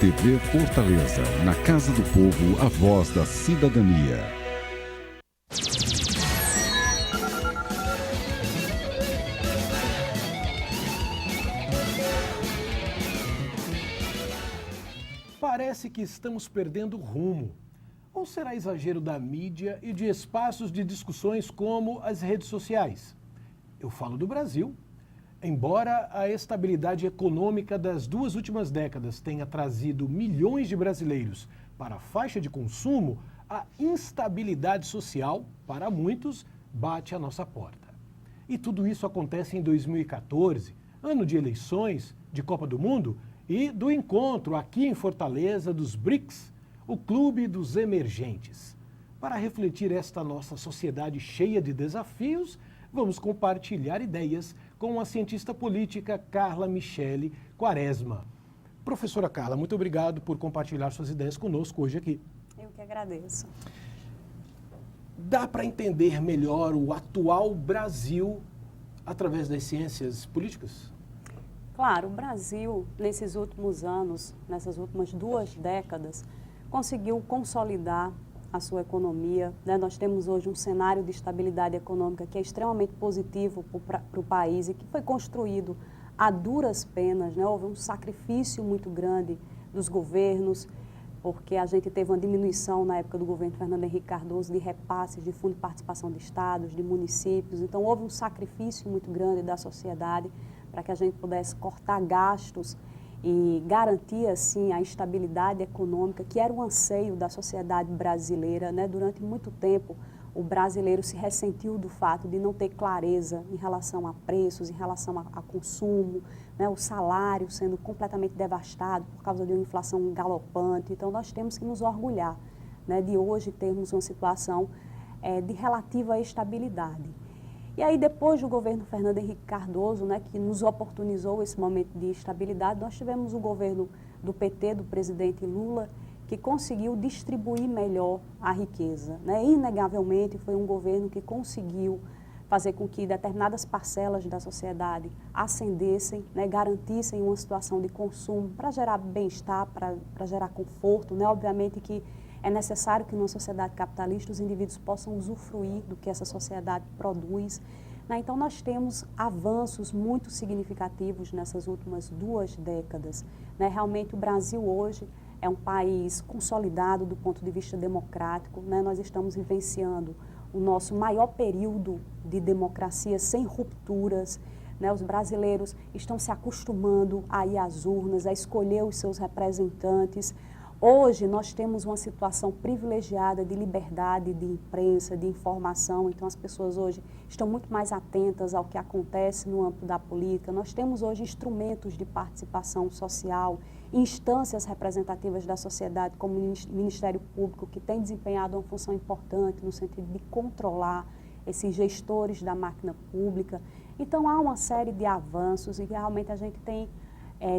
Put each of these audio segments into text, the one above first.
TV Fortaleza, na Casa do Povo, a voz da cidadania. Parece que estamos perdendo rumo. Ou será exagero da mídia e de espaços de discussões como as redes sociais? Eu falo do Brasil. Embora a estabilidade econômica das 2 últimas décadas tenha trazido milhões de brasileiros para a faixa de consumo, a instabilidade social, para muitos, bate à nossa porta. E tudo isso acontece em 2014, ano de eleições, de Copa do Mundo e do encontro aqui em Fortaleza dos BRICS, o Clube dos Emergentes. Para refletir esta nossa sociedade cheia de desafios, vamos compartilhar ideias com a cientista política Carla Michele Quaresma. Professora Carla, muito obrigado por compartilhar suas ideias conosco hoje aqui. Eu que agradeço. Dá para entender melhor o atual Brasil através das ciências políticas? Claro, o Brasil, nesses últimos anos, nessas últimas 2 décadas, conseguiu consolidar a sua economia, né? Nós temos hoje um cenário de estabilidade econômica que é extremamente positivo para o país e que foi construído a duras penas, né? Houve um sacrifício muito grande dos governos, porque a gente teve uma diminuição na época do governo Fernando Henrique Cardoso de repasses de fundo de participação de estados, de municípios, então houve um sacrifício muito grande da sociedade para que a gente pudesse cortar gastos e garantir, assim, a estabilidade econômica, que era um anseio da sociedade brasileira, né? Durante muito tempo, o brasileiro se ressentiu do fato de não ter clareza em relação a preços, em relação a consumo, né? O salário sendo completamente devastado por causa de uma inflação galopante. Então, nós temos que nos orgulhar, né, de hoje termos uma situação de relativa estabilidade. E aí, depois do governo Fernando Henrique Cardoso, né, que nos oportunizou esse momento de estabilidade, nós tivemos o governo do PT, do presidente Lula, que conseguiu distribuir melhor a riqueza, né? Inegavelmente, foi um governo que conseguiu fazer com que determinadas parcelas da sociedade ascendessem, né, garantissem uma situação de consumo para gerar bem-estar, para gerar conforto, né? Obviamente que é necessário que numa sociedade capitalista os indivíduos possam usufruir do que essa sociedade produz, né? Então nós temos avanços muito significativos nessas últimas 2 décadas, né? Realmente o Brasil hoje é um país consolidado do ponto de vista democrático, né? Nós estamos vivenciando o nosso maior período de democracia sem rupturas, né? Os brasileiros estão se acostumando a ir às urnas, a escolher os seus representantes. Hoje nós temos uma situação privilegiada de liberdade de imprensa, de informação, então as pessoas hoje estão muito mais atentas ao que acontece no âmbito da política. Nós temos hoje instrumentos de participação social, instâncias representativas da sociedade, como o Ministério Público, que tem desempenhado uma função importante no sentido de controlar esses gestores da máquina pública. Então há uma série de avanços e realmente a gente tem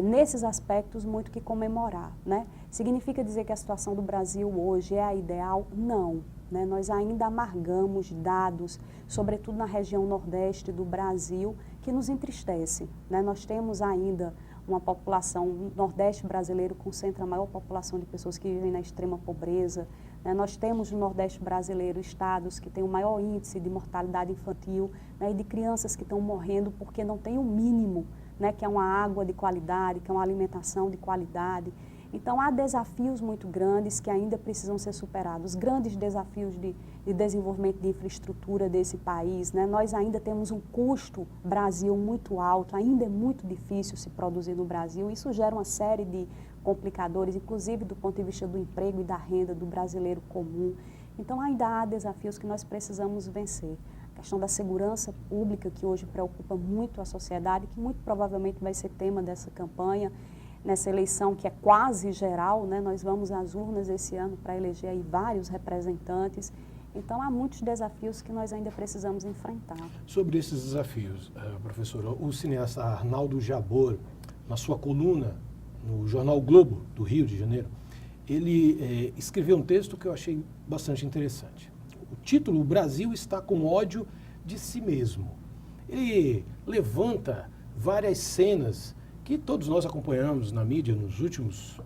nesses aspectos muito que comemorar, né? Significa dizer que a situação do Brasil hoje é a ideal? Não, né? Nós ainda amargamos dados, sobretudo na região nordeste do Brasil, que nos entristece, né? Nós temos ainda uma população, o nordeste brasileiro concentra a maior população de pessoas que vivem na extrema pobreza, né? Nós temos no nordeste brasileiro estados que têm o maior índice de mortalidade infantil, né? E de crianças que estão morrendo porque não têm o mínimo, né, que é uma água de qualidade, que é uma alimentação de qualidade. Então, há desafios muito grandes que ainda precisam ser superados, grandes desafios de desenvolvimento de infraestrutura desse país, né? Nós ainda temos um custo Brasil muito alto, ainda é muito difícil se produzir no Brasil, isso gera uma série de complicadores, inclusive do ponto de vista do emprego e da renda do brasileiro comum. Então, ainda há desafios que nós precisamos vencer. A questão da segurança pública, que hoje preocupa muito a sociedade, que muito provavelmente vai ser tema dessa campanha, nessa eleição que é quase geral, né? Nós vamos às urnas esse ano para eleger aí vários representantes. Então, há muitos desafios que nós ainda precisamos enfrentar. Sobre esses desafios, professora, o cineasta Arnaldo Jabor, na sua coluna no jornal o Globo, do Rio de Janeiro, ele escreveu um texto que eu achei bastante interessante. O título, "O Brasil está com ódio de si mesmo". Ele levanta várias cenas que todos nós acompanhamos na mídia nos últimos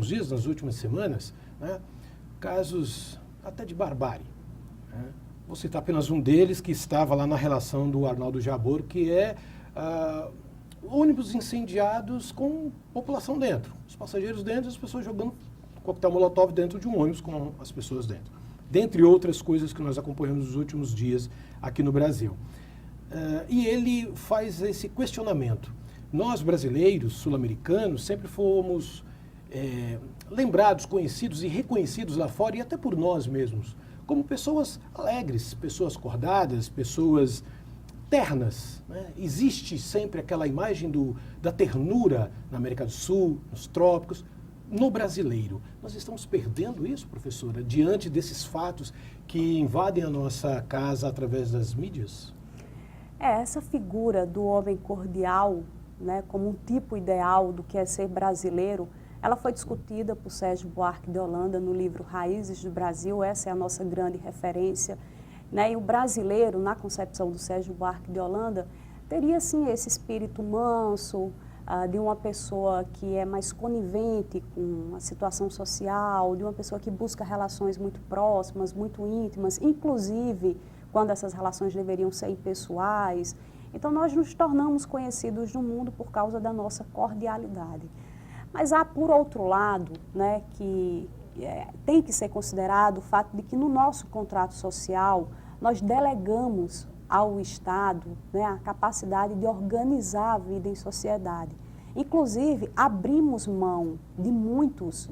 dias, nas últimas semanas, né, casos até de barbárie. Né? Vou citar apenas um deles que estava lá na relação do Arnaldo Jabor, que é ônibus incendiados com população dentro. Os passageiros dentro e as pessoas jogando coquetel molotov dentro de um ônibus com as pessoas dentro. Dentre outras coisas que nós acompanhamos nos últimos dias aqui no Brasil. E ele faz esse questionamento. Nós, brasileiros, sul-americanos, sempre fomos lembrados, conhecidos e reconhecidos lá fora, e até por nós mesmos, como pessoas alegres, pessoas acordadas, pessoas ternas. Né? Existe sempre aquela imagem da ternura na América do Sul, nos trópicos, no brasileiro. Nós estamos perdendo isso, professora, diante desses fatos que invadem a nossa casa através das mídias? Essa figura do homem cordial, né, como um tipo ideal do que é ser brasileiro, ela foi discutida por Sérgio Buarque de Holanda no livro Raízes do Brasil, essa é a nossa grande referência. Né? E o brasileiro, na concepção do Sérgio Buarque de Holanda, teria sim esse espírito manso, de uma pessoa que é mais conivente com a situação social, de uma pessoa que busca relações muito próximas, muito íntimas, inclusive quando essas relações deveriam ser impessoais. Então nós nos tornamos conhecidos no mundo por causa da nossa cordialidade. Mas há, por outro lado, né, que tem que ser considerado o fato de que no nosso contrato social nós delegamos ao Estado, né, a capacidade de organizar a vida em sociedade. Inclusive, abrimos mão de muitos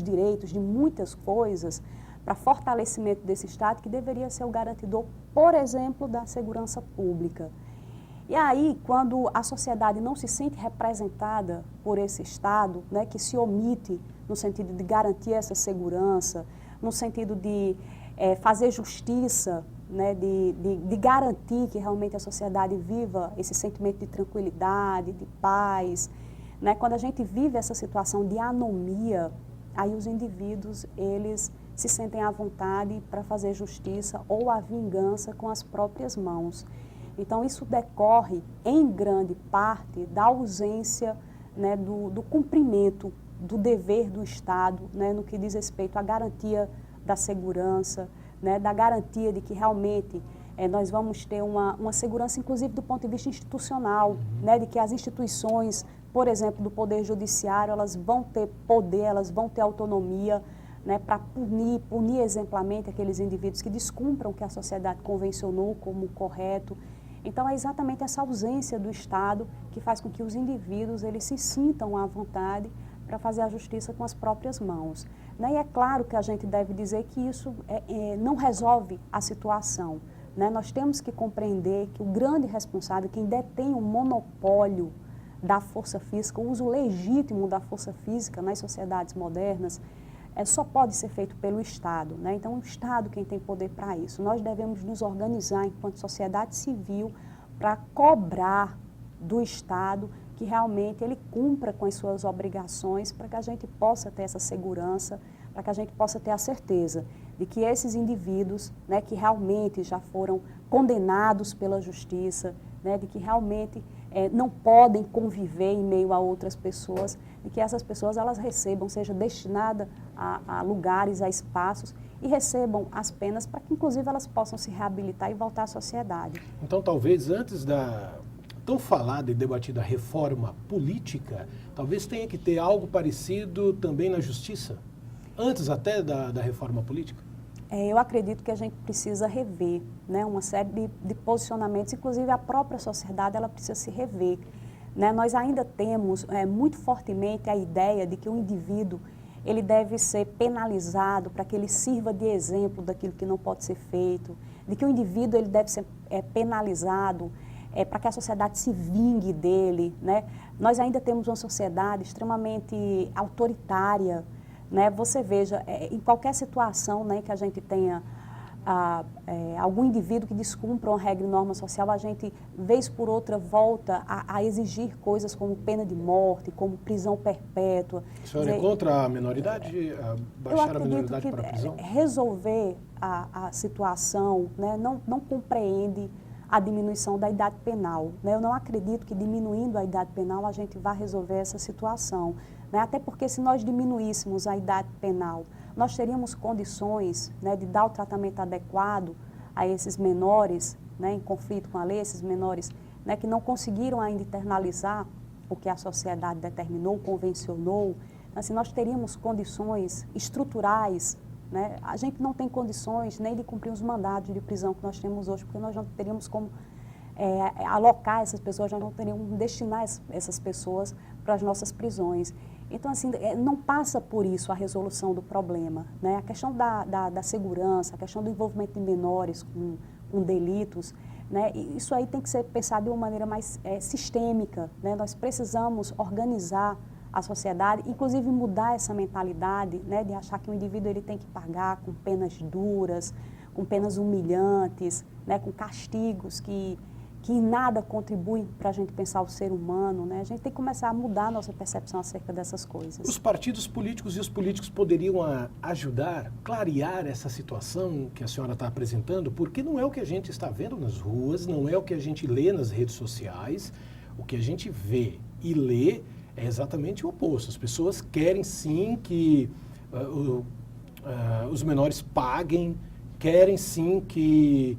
direitos, de muitas coisas, para fortalecimento desse Estado que deveria ser o garantidor, por exemplo, da segurança pública. E aí, quando a sociedade não se sente representada por esse Estado, né, que se omite no sentido de garantir essa segurança, no sentido de fazer justiça, né, de garantir que realmente a sociedade viva esse sentimento de tranquilidade, de paz. Né? Quando a gente vive essa situação de anomia, aí os indivíduos, eles se sentem à vontade para fazer justiça ou a vingança com as próprias mãos. Então, isso decorre, em grande parte, da ausência, né, do cumprimento do dever do Estado, né, no que diz respeito à garantia da segurança, né, da garantia de que realmente nós vamos ter uma segurança, inclusive do ponto de vista institucional, né, de que as instituições, por exemplo, do Poder Judiciário, elas vão ter poder, elas vão ter autonomia, né, para punir exemplarmente aqueles indivíduos que descumpram o que a sociedade convencionou como correto. Então, é exatamente essa ausência do Estado que faz com que os indivíduos eles se sintam à vontade para fazer a justiça com as próprias mãos. Né? E é claro que a gente deve dizer que isso não resolve a situação. Né? Nós temos que compreender que o grande responsável, quem detém o monopólio da força física, o uso legítimo da força física nas sociedades modernas, só pode ser feito pelo Estado. Né? Então, o Estado quem tem poder para isso. Nós devemos nos organizar enquanto sociedade civil para cobrar do Estado que realmente ele cumpra com as suas obrigações para que a gente possa ter essa segurança, para que a gente possa ter a certeza de que esses indivíduos, né, que realmente já foram condenados pela justiça, né, de que realmente não podem conviver em meio a outras pessoas, e que essas pessoas elas recebam, seja destinada a lugares, a espaços, e recebam as penas para que, inclusive, elas possam se reabilitar e voltar à sociedade. Então, talvez antes da tão falada e debatida reforma política, talvez tenha que ter algo parecido também na justiça, antes até da reforma política? Eu acredito que a gente precisa rever, né, uma série de posicionamentos, inclusive a própria sociedade ela precisa se rever. Né? Nós ainda temos muito fortemente a ideia de que o indivíduo ele deve ser penalizado para que ele sirva de exemplo daquilo que não pode ser feito, de que o indivíduo ele deve ser penalizado para que a sociedade se vingue dele. Né? Nós ainda temos uma sociedade extremamente autoritária. Né? Você veja, em qualquer situação, né, que a gente tenha algum indivíduo que descumpra uma regra e norma social, a gente, vez por outra, volta a exigir coisas como pena de morte, como prisão perpétua. A senhora é contra a menoridade, baixar a menoridade para a prisão? Resolver a situação, né, não compreende a diminuição da idade penal, né? Eu não acredito que diminuindo a idade penal a gente vá resolver essa situação, né? Até porque se nós diminuíssemos a idade penal, nós teríamos condições, né, de dar o tratamento adequado a esses menores, né, em conflito com a lei, esses menores, né, que não conseguiram ainda internalizar o que a sociedade determinou, convencionou. Assim, nós teríamos condições estruturais, né? A gente não tem condições nem de cumprir os mandados de prisão que nós temos hoje, porque nós não teríamos como alocar essas pessoas, nós não teríamos como destinar essas pessoas para as nossas prisões. Então, assim, não passa por isso a resolução do problema, né? A questão da segurança, a questão do envolvimento de menores com delitos, né? Isso aí tem que ser pensado de uma maneira mais sistêmica, né? Nós precisamos organizar a sociedade, inclusive mudar essa mentalidade, né, de achar que o indivíduo ele tem que pagar com penas duras, com penas humilhantes, né, com castigos que em nada contribuem para a gente pensar o ser humano, né? A gente tem que começar a mudar a nossa percepção acerca dessas coisas. Os partidos políticos e os políticos poderiam ajudar, clarear essa situação que a senhora está apresentando, porque não é o que a gente está vendo nas ruas, não é o que a gente lê nas redes sociais, o que a gente vê e lê é exatamente o oposto. As pessoas querem sim que os menores paguem, querem sim que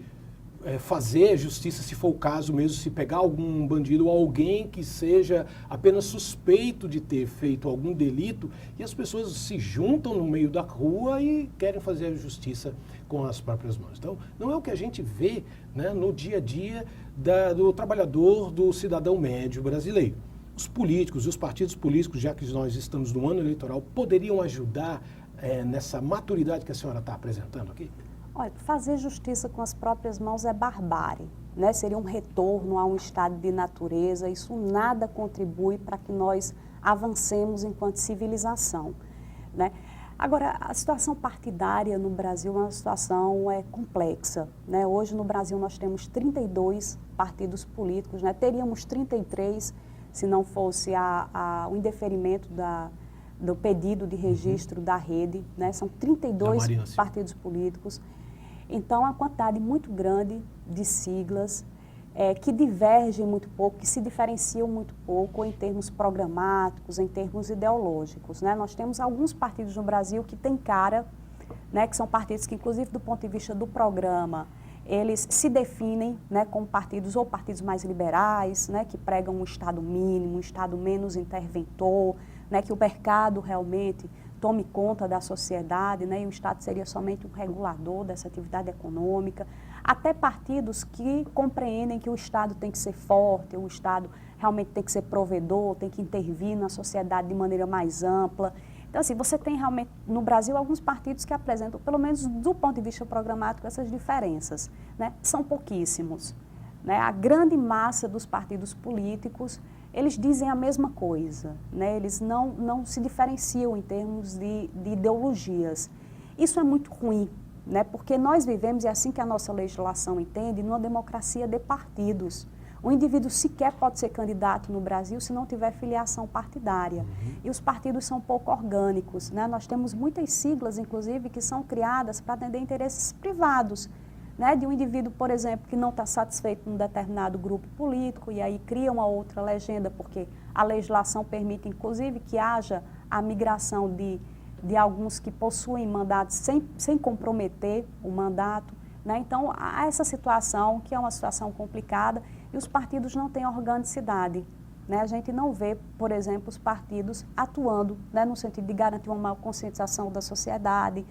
fazer justiça, se for o caso mesmo, se pegar algum bandido ou alguém que seja apenas suspeito de ter feito algum delito, e as pessoas se juntam no meio da rua e querem fazer a justiça com as próprias mãos. Então, não é o que a gente vê, né, no dia a dia do trabalhador, do cidadão médio brasileiro. Os políticos e os partidos políticos, já que nós estamos no ano eleitoral, poderiam ajudar nessa maturidade que a senhora está apresentando aqui? Olha, fazer justiça com as próprias mãos é barbárie, né? Seria um retorno a um estado de natureza, isso nada contribui para que nós avancemos enquanto civilização, né? Agora, a situação partidária no Brasil é uma situação complexa, né? Hoje no Brasil nós temos 32 partidos políticos, né? Teríamos 33 se não fosse o indeferimento do pedido de registro da rede, né? São 32 partidos políticos. Então, a quantidade muito grande de siglas que divergem muito pouco, que se diferenciam muito pouco em termos programáticos, em termos ideológicos, né? Nós temos alguns partidos no Brasil que têm cara, né, que são partidos que, inclusive, do ponto de vista do programa, eles se definem, né, como partidos ou partidos mais liberais, né, que pregam um Estado mínimo, um Estado menos interventor, né, que o mercado realmente tome conta da sociedade, né, e o Estado seria somente um regulador dessa atividade econômica. Até partidos que compreendem que o Estado tem que ser forte, o Estado realmente tem que ser provedor, tem que intervir na sociedade de maneira mais ampla. Então, assim, você tem realmente no Brasil alguns partidos que apresentam, pelo menos do ponto de vista programático, essas diferenças, né? São pouquíssimos, né? A grande massa dos partidos políticos, eles dizem a mesma coisa, né? Eles não se diferenciam em termos de ideologias. Isso é muito ruim, né? Porque nós vivemos, e é assim que a nossa legislação entende, numa democracia de partidos. O indivíduo sequer pode ser candidato no Brasil se não tiver filiação partidária. E os partidos são pouco orgânicos, né? Nós temos muitas siglas, inclusive, que são criadas para atender interesses privados, né? De um indivíduo, por exemplo, que não está satisfeito com um determinado grupo político e aí cria uma outra legenda, porque a legislação permite, inclusive, que haja a migração de alguns que possuem mandatos sem comprometer o mandato, né? Então, há essa situação, que é uma situação complicada, e os partidos não têm organicidade, né? A gente não vê, por exemplo, os partidos atuando, né, no sentido de garantir uma maior conscientização da sociedade,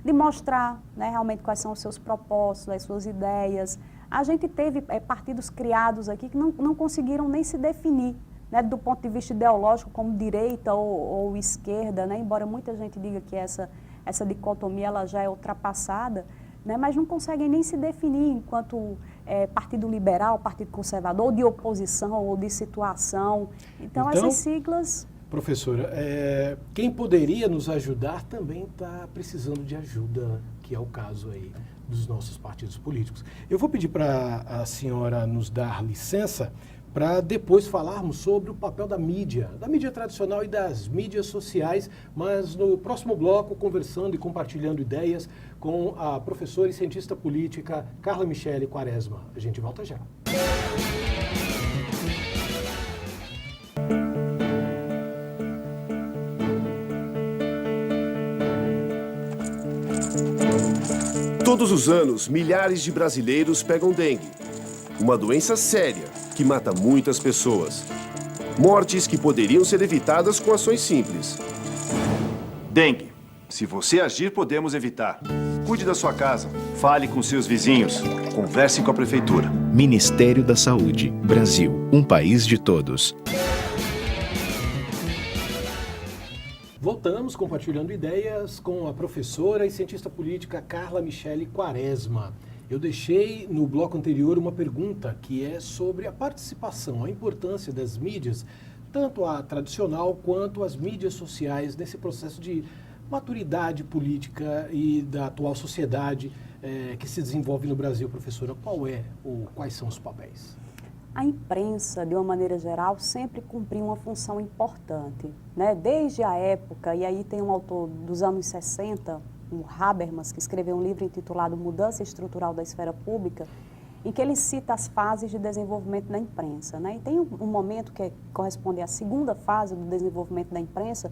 de mostrar, né, realmente quais são os seus propósitos, as suas ideias. A gente teve partidos criados aqui que não conseguiram nem se definir, né, do ponto de vista ideológico, como direita ou esquerda, né? Embora muita gente diga que essa dicotomia ela já é ultrapassada, né, mas não conseguem nem se definir enquanto partido liberal, partido conservador, ou de oposição, ou de situação. Então essas siglas... Professora, quem poderia nos ajudar também está precisando de ajuda, que é o caso aí dos nossos partidos políticos. Eu vou pedir para a senhora nos dar licença para depois falarmos sobre o papel da mídia tradicional e das mídias sociais, mas no próximo bloco conversando e compartilhando ideias com a professora e cientista política Carla Michele Quaresma. A gente volta já. Todos os anos, milhares de brasileiros pegam dengue, uma doença séria que mata muitas pessoas. Mortes que poderiam ser evitadas com ações simples. Dengue. Se você agir, podemos evitar. Cuide da sua casa, fale com seus vizinhos, converse com a prefeitura. Ministério da Saúde. Brasil, um país de todos. Voltamos compartilhando ideias com a professora e cientista política Carla Michele Quaresma. Eu deixei no bloco anterior uma pergunta que é sobre a participação, a importância das mídias, tanto a tradicional quanto as mídias sociais, nesse processo de maturidade política e da atual sociedade que se desenvolve no Brasil. Professora, quais são os papéis? A imprensa, de uma maneira geral, sempre cumpriu uma função importante, né? Desde a época, e aí tem um autor dos anos 60, o Habermas, que escreveu um livro intitulado Mudança Estrutural da Esfera Pública, em que ele cita as fases de desenvolvimento da imprensa, né? E tem um momento que corresponde à segunda fase do desenvolvimento da imprensa.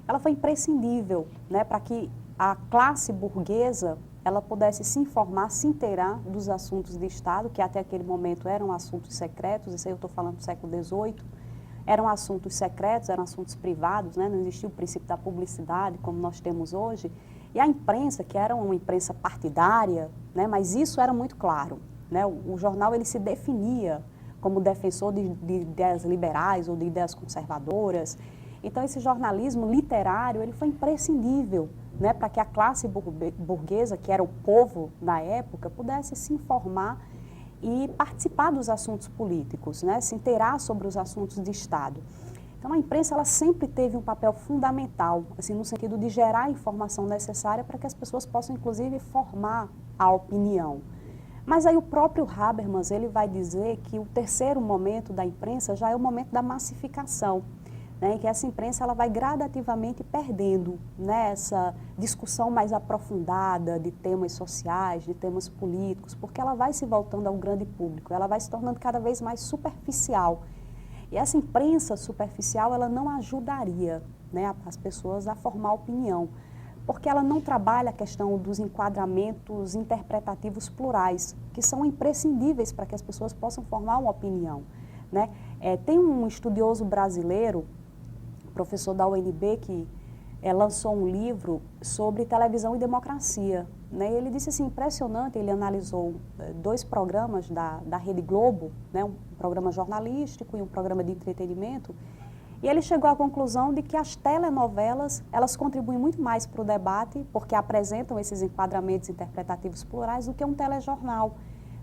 Ela foi imprescindível, né, para que a classe burguesa ela pudesse se informar, se inteirar dos assuntos de Estado, que até aquele momento eram assuntos secretos, isso aí eu estou falando do século XVIII, eram assuntos secretos, eram assuntos privados, né, não existia o princípio da publicidade como nós temos hoje, e a imprensa, que era uma imprensa partidária, né, mas isso era muito claro, né, o jornal ele se definia como defensor de ideias liberais ou de ideias conservadoras. Então, esse jornalismo literário ele foi imprescindível, né, para que a classe burguesa, que era o povo da época, pudesse se informar e participar dos assuntos políticos, né, se inteirar sobre os assuntos de Estado. Então, a imprensa ela sempre teve um papel fundamental, assim, no sentido de gerar a informação necessária para que as pessoas possam, inclusive, formar a opinião. Mas aí o próprio Habermas ele vai dizer que o terceiro momento da imprensa já é o momento da massificação, né, em que essa imprensa ela vai gradativamente perdendo, né, essa discussão mais aprofundada de temas sociais, de temas políticos, porque ela vai se voltando ao grande público, ela vai se tornando cada vez mais superficial. E essa imprensa superficial ela não ajudaria, né, as pessoas a formar opinião, porque ela não trabalha a questão dos enquadramentos interpretativos plurais, que são imprescindíveis para que as pessoas possam formar uma opinião, né? Tem um estudioso brasileiro, professor da UNB, que lançou um livro sobre televisão e democracia, né? Ele disse assim, impressionante, ele analisou 2 programas da Rede Globo, né? Um programa jornalístico e um programa de entretenimento, e ele chegou à conclusão de que as telenovelas, elas contribuem muito mais para o debate, porque apresentam esses enquadramentos interpretativos plurais, do que um telejornal,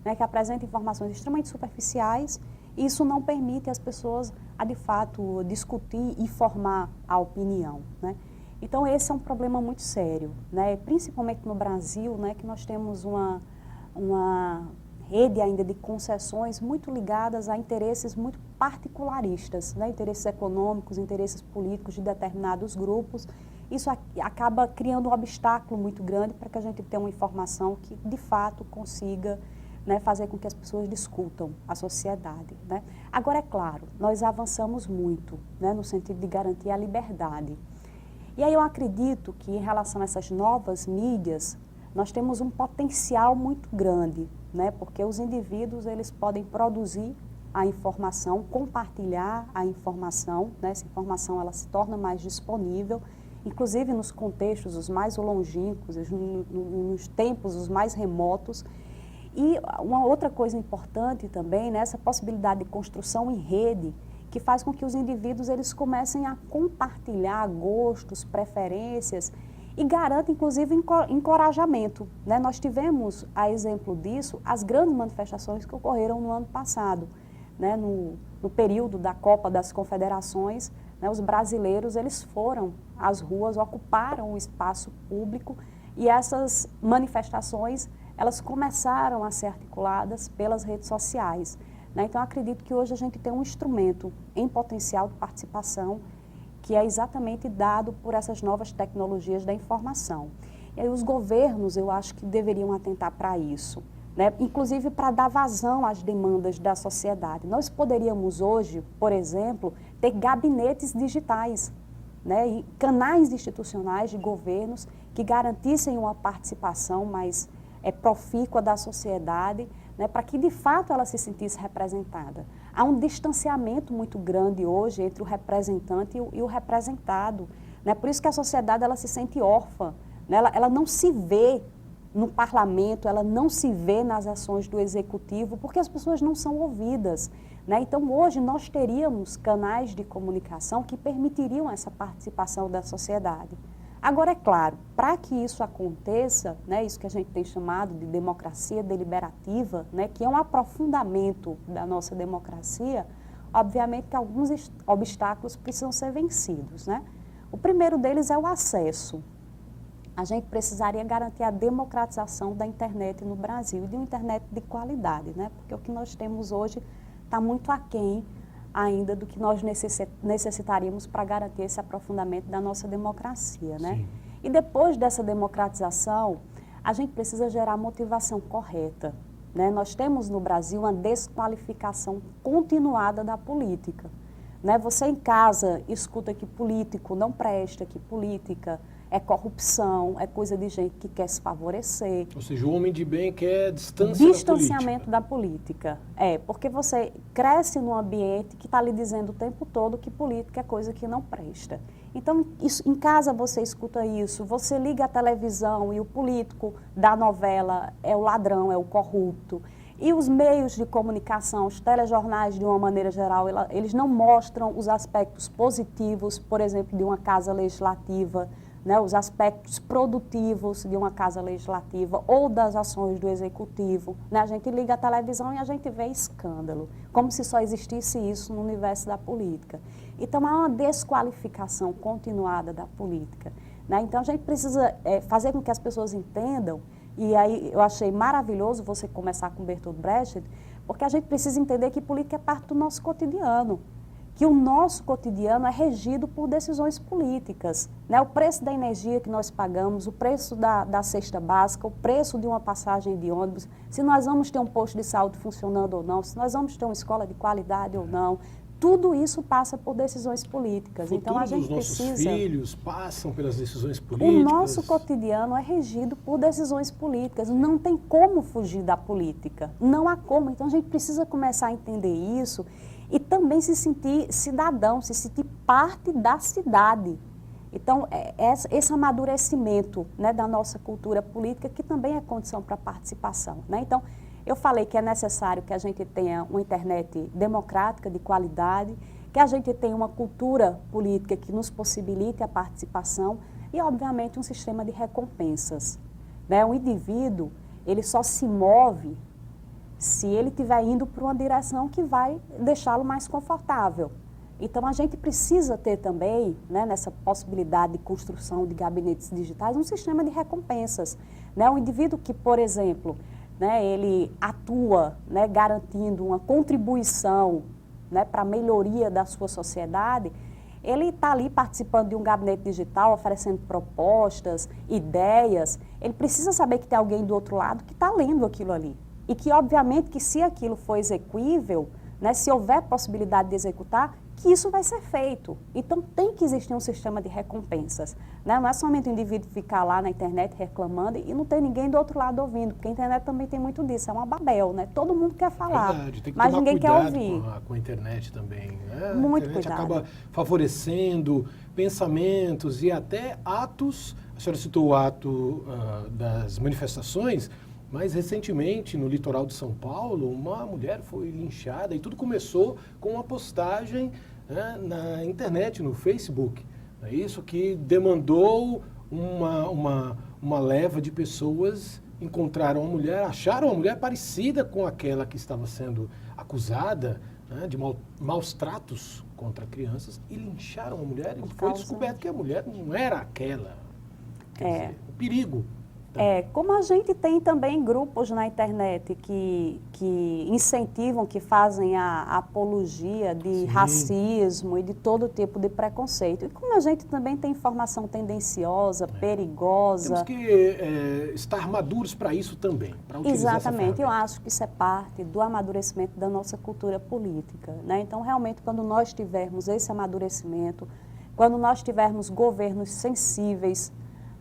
né? Que apresenta informações extremamente superficiais. Isso não permite às pessoas, de fato, discutir e formar a opinião, né? Então, esse é um problema muito sério, né? Principalmente no Brasil, né, que nós temos uma rede ainda de concessões muito ligadas a interesses muito particularistas, né? Interesses econômicos, interesses políticos de determinados grupos. Isso acaba criando um obstáculo muito grande para que a gente tenha uma informação que, de fato, consiga, né, fazer com que as pessoas discutam a sociedade, né? Agora, é claro, nós avançamos muito, né, no sentido de garantir a liberdade. E aí eu acredito que, em relação a essas novas mídias, nós temos um potencial muito grande, né, porque os indivíduos eles podem produzir a informação, compartilhar a informação, né, essa informação ela se torna mais disponível, inclusive nos contextos os mais longínquos, nos tempos os mais remotos. E uma outra coisa importante também, né, essa possibilidade de construção em rede, que faz com que os indivíduos eles comecem a compartilhar gostos, preferências e garante, inclusive, encorajamento, né? Nós tivemos, a exemplo disso, as grandes manifestações que ocorreram no ano passado, né? No período da Copa das Confederações, né, os brasileiros eles foram às ruas, ocuparam o espaço público e essas manifestações elas começaram a ser articuladas pelas redes sociais, né? Então, acredito que hoje a gente tem um instrumento em potencial de participação que é exatamente dado por essas novas tecnologias da informação. E aí os governos, eu acho que deveriam atentar para isso, né? Inclusive para dar vazão às demandas da sociedade. Nós poderíamos hoje, por exemplo, ter gabinetes digitais, né? E canais institucionais de governos que garantissem uma participação mais profícua da sociedade, né, para que de fato ela se sentisse representada. Há um distanciamento muito grande hoje entre o representante e o representado, né? Por isso que a sociedade ela se sente órfã, né? Ela não se vê no parlamento, ela não se vê nas ações do executivo, porque as pessoas não são ouvidas, né? Então hoje nós teríamos canais de comunicação que permitiriam essa participação da sociedade. Agora, é claro, para que isso aconteça, né, isso que a gente tem chamado de democracia deliberativa, né, que é um aprofundamento da nossa democracia, obviamente que alguns obstáculos precisam ser vencidos, né? O primeiro deles é o acesso. A gente precisaria garantir a democratização da internet no Brasil, e de uma internet de qualidade, né? Porque o que nós temos hoje está muito aquém ainda do que nós necessitaríamos para garantir esse aprofundamento da nossa democracia, né? Sim. E depois dessa democratização, a gente precisa gerar motivação correta, né? Nós temos no Brasil uma desqualificação continuada da política, né? Você em casa escuta que político não presta, que política é corrupção, é coisa de gente que quer se favorecer. Ou seja, o homem de bem quer Distanciamento da política. Porque você cresce num ambiente que está lhe dizendo o tempo todo que política é coisa que não presta. Então, isso, em casa você escuta isso, você liga a televisão e o político da novela é o ladrão, é o corrupto. E os meios de comunicação, os telejornais, de uma maneira geral, eles não mostram os aspectos positivos, por exemplo, de uma casa legislativa, né, os aspectos produtivos de uma casa legislativa ou das ações do executivo, né? A gente liga a televisão e a gente vê escândalo, como se só existisse isso no universo da política. Então, há uma desqualificação continuada da política, né? Então, a gente precisa fazer com que as pessoas entendam, e aí eu achei maravilhoso você começar com Bertolt Brecht, porque a gente precisa entender que política é parte do nosso cotidiano, que o nosso cotidiano é regido por decisões políticas, né? O preço da energia que nós pagamos, o preço da cesta básica, o preço de uma passagem de ônibus, se nós vamos ter um posto de saúde funcionando ou não, se nós vamos ter uma escola de qualidade ou não, tudo isso passa por decisões políticas. Então a gente precisa... Os nossos filhos passam pelas decisões políticas. O nosso cotidiano é regido por decisões políticas. Não tem como fugir da política. Não há como. Então a gente precisa começar a entender isso e também se sentir cidadão, se sentir parte da cidade. Então, esse amadurecimento, né, da nossa cultura política, que também é condição para a participação, né? Então, eu falei que é necessário que a gente tenha uma internet democrática, de qualidade, que a gente tenha uma cultura política que nos possibilite a participação e, obviamente, um sistema de recompensas, né? O indivíduo, ele só se move se ele estiver indo para uma direção que vai deixá-lo mais confortável. Então, a gente precisa ter também, né, nessa possibilidade de construção de gabinetes digitais, um sistema de recompensas, né? Um indivíduo que, por exemplo, né, ele atua, né, garantindo uma contribuição, né, para a melhoria da sua sociedade, ele está ali participando de um gabinete digital, oferecendo propostas, ideias, ele precisa saber que tem alguém do outro lado que está lendo aquilo ali. E que, obviamente, que se aquilo for execuível, né, se houver possibilidade de executar, que isso vai ser feito. Então, tem que existir um sistema de recompensas, né? Não é somente o indivíduo ficar lá na internet reclamando e não ter ninguém do outro lado ouvindo, porque a internet também tem muito disso, é uma Babel, né? Todo mundo quer falar, Verdade, tem que mas tomar ninguém quer cuidado ouvir. com a internet também, né? Muito a internet cuidado. acaba favorecendo pensamentos e até atos. A senhora citou o ato das manifestações, mas recentemente, no litoral de São Paulo, uma mulher foi linchada e tudo começou com uma postagem, né, na internet, no Facebook. É isso que demandou uma leva de pessoas, encontraram uma mulher, acharam uma mulher parecida com aquela que estava sendo acusada, né, de maus tratos contra crianças e lincharam a mulher e foi descoberto que a mulher não era aquela. Quer dizer, o perigo. Como a gente tem também grupos na internet que incentivam, que fazem a apologia de racismo e de todo tipo de preconceito. E como a gente também tem informação tendenciosa, perigosa. Temos que estar maduros para isso também, para utilizar Exatamente, eu acho que isso é parte do amadurecimento da nossa cultura política, né? Então, realmente, quando nós tivermos esse amadurecimento, quando nós tivermos governos sensíveis,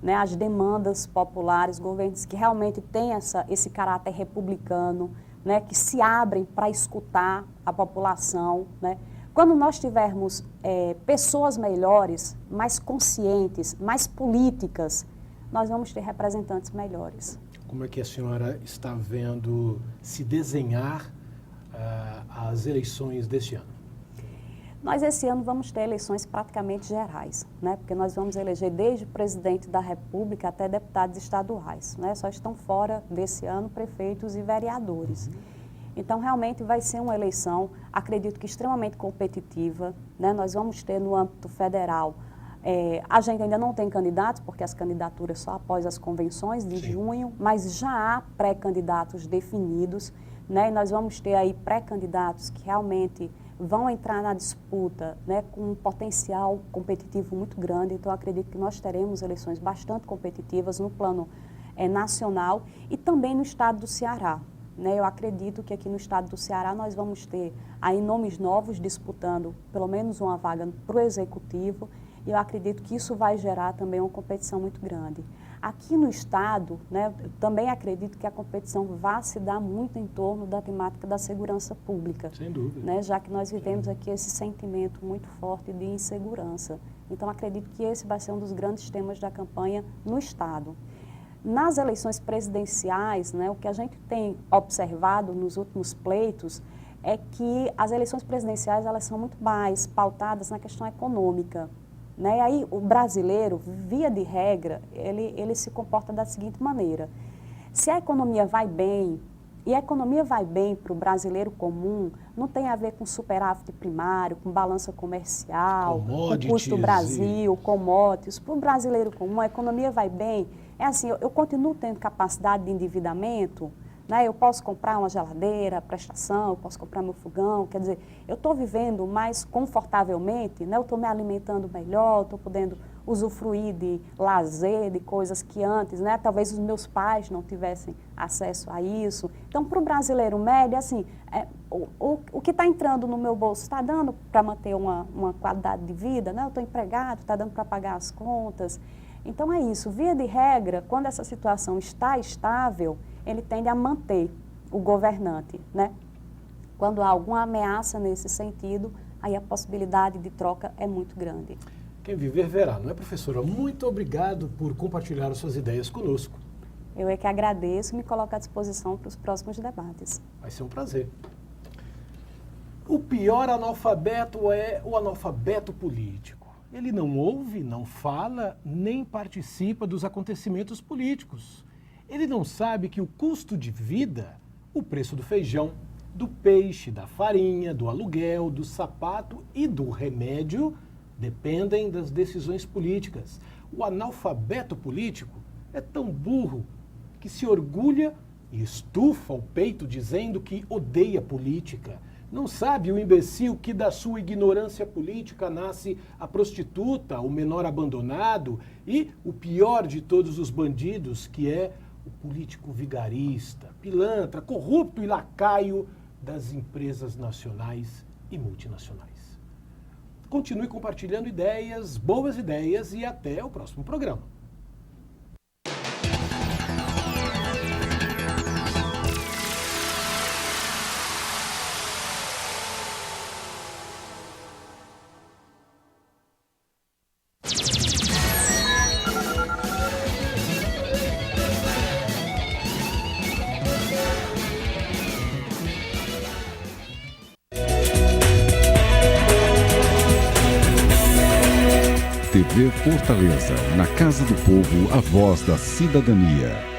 né, às demandas populares, governos que realmente têm esse caráter republicano, né, que se abrem para escutar a população, né? Quando nós tivermos pessoas melhores, mais conscientes, mais políticas, nós vamos ter representantes melhores. Como é que a senhora está vendo se desenhar as eleições deste ano? Nós, esse ano, vamos ter eleições praticamente gerais, né? Porque nós vamos eleger desde o presidente da República até deputados estaduais, né? Só estão fora desse ano prefeitos e vereadores. Então, realmente vai ser uma eleição, acredito que extremamente competitiva, né? Nós vamos ter no âmbito federal, a gente ainda não tem candidatos, porque as candidaturas só após as convenções de junho, mas já há pré-candidatos definidos, né? E nós vamos ter aí pré-candidatos que realmente vão entrar na disputa, né, com um potencial competitivo muito grande. Então, acredito que nós teremos eleições bastante competitivas no plano nacional e também no estado do Ceará, né? Eu acredito que aqui no estado do Ceará nós vamos ter aí nomes novos disputando pelo menos uma vaga para o executivo, e eu acredito que isso vai gerar também uma competição muito grande. Aqui no estado, né, eu também acredito que a competição vai se dar muito em torno da temática da segurança pública. Sem dúvida. Né, já que nós vivemos aqui esse sentimento muito forte de insegurança. Então, acredito que esse vai ser um dos grandes temas da campanha no estado. Nas eleições presidenciais, né, o que a gente tem observado nos últimos pleitos é que as eleições presidenciais elas são muito mais pautadas na questão econômica. Né? E aí o brasileiro, via de regra, ele se comporta da seguinte maneira: se a economia vai bem, e a economia vai bem para o brasileiro comum, não tem a ver com superávit primário, com balança comercial, com custo Brasil, commodities. Para o brasileiro comum, a economia vai bem. É assim, eu continuo tendo capacidade de endividamento, né? Eu posso comprar uma geladeira, prestação, eu posso comprar meu fogão, quer dizer, eu estou vivendo mais confortavelmente, né? Eu estou me alimentando melhor, estou podendo usufruir de lazer, de coisas que antes, né? Talvez os meus pais não tivessem acesso a isso. Então, para o brasileiro médio, assim, o que está entrando no meu bolso está dando para manter uma qualidade de vida, né? Eu estou empregado, está dando para pagar as contas. Então, é isso. Via de regra, quando essa situação está estável, ele tende a manter o governante, né? Quando há alguma ameaça nesse sentido, aí a possibilidade de troca é muito grande. Quem viver verá, não é, professora? Muito obrigado por compartilhar as suas ideias conosco. Eu é que agradeço e me coloco à disposição para os próximos debates. Vai ser um prazer. O pior analfabeto é o analfabeto político. Ele não ouve, não fala, nem participa dos acontecimentos políticos. Ele não sabe que o custo de vida, o preço do feijão, do peixe, da farinha, do aluguel, do sapato e do remédio dependem das decisões políticas. O analfabeto político é tão burro que se orgulha e estufa o peito dizendo que odeia política. Não sabe o imbecil que da sua ignorância política nasce a prostituta, o menor abandonado e o pior de todos os bandidos, que é o político vigarista, pilantra, corrupto e lacaio das empresas nacionais e multinacionais. Continue compartilhando ideias, boas ideias, e até o próximo programa. TV Fortaleza, na Casa do Povo, a voz da cidadania.